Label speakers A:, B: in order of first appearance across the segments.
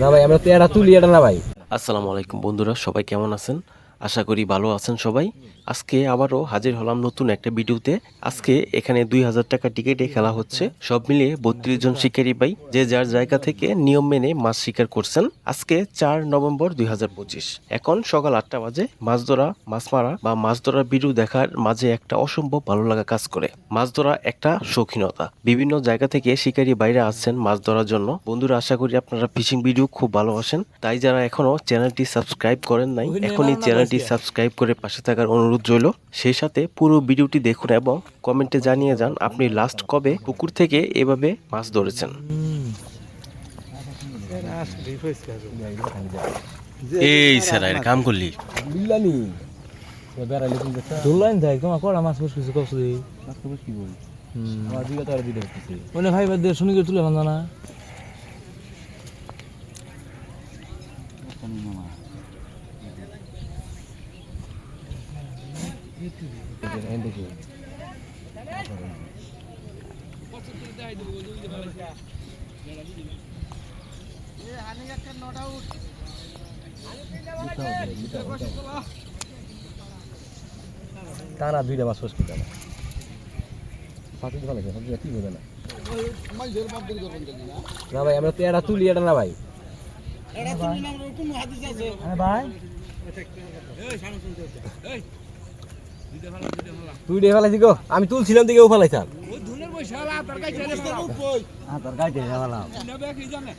A: না ভাই আমরা তো এটা তুলি এটা না ভাই।
B: আসসালামু আলাইকুম বন্ধুরা, সবাই কেমন আছেন? আশা করি ভালো আছেন সবাই। আজকে আবারও হাজির হলাম নতুন একটা ভিডিওতে। আজকে এখানে 2000 টাকা টিকিটে খেলা হচ্ছে। সব মিলিয়ে 32 জন শিকারী ভাই যে যার জায়গা থেকে নিয়ম মেনে মাছ শিকার করছেন। আজকে 4 নভেম্বর 2025। এখন সকাল 8টা বাজে। মাছ ধরা, মাছ মারা বা মাছ ধরার ভিডিও দেখার মাঝে একটা অসম্ভব ভালো লাগা কাজ করে। মাছ ধরা একটা শৌখিনতা। বিভিন্ন জায়গা থেকে শিকারী বাইরে আসছেন মাছ ধরার জন্য। বন্ধুরা, আশা করি আপনারা ফিশিং ভিডিও খুব ভালোবাসেন। তাই যারা এখনো চ্যানেলটি সাবস্ক্রাইব করেন নাই, এখনই চ্যানেলটি সাবস্ক্রাইব করে পাশে থাকার অনুরোধ রইল। সেই সাথে পুরো ভিডিওটি দেখুন এবং কমেন্টে জানিয়ে যান আপনি লাস্ট কবে পুকুর থেকে এভাবে মাছ ধরেছেন। এই স্যার এর কাম করলি
A: বিল্লানি বেড়াইলে তুমি দেখছ দুলাইন দেখ তোমার কড়া মাছ বস কিছু কষ্ট দেই মাছ বস কি বল আমার দিকে তো আর দিতে হচ্ছে ওনে ভাই বাদ দিয়ে শুনি করে তুলে বান্ধা না তারা দুইটা মাছ ফসকি দেয় ফাটি ভালো লাগে সব কি হবে না না ভাই আমরা তো এটা তুলি এটা না ভাই এটা তুলি না আমরা কোন হাদিস আছে হ্যাঁ ভাই তুই দে ফেলাইছি গো আমি তুলছিলাম দিকে ও ফেলাইছাম ওই ধুনের বৈশালা তার গায় ছেড়ে ফেলাও তার গায় ছেড়ে ফেলাও নেবে কি জানে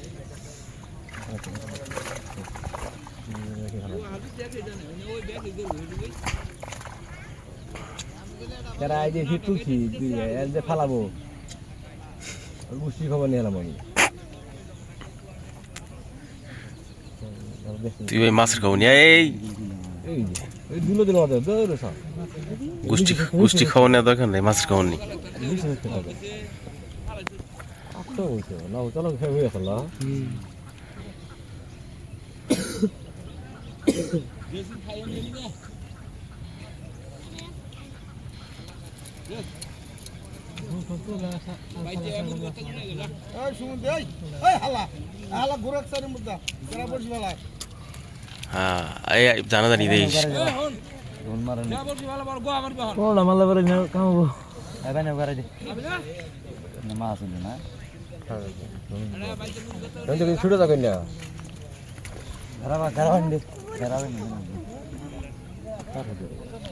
A: তারা এই যে তুলছি এর যে ফালাবো বুঝছি খবর নিয়ে এলাম আমি
B: তুই ওই মাছের খাবো নি
A: এই দুলো দিন আমাদের দৌড়ে সব
B: গুষ্টি খাওয়া নেওয়া দরকার নেই, মাছের খাওয়ার নেই।
A: না চলো হয়ে গেল
B: হ্যাঁ জানা জানি দেশ
A: ছুটে থাকেন না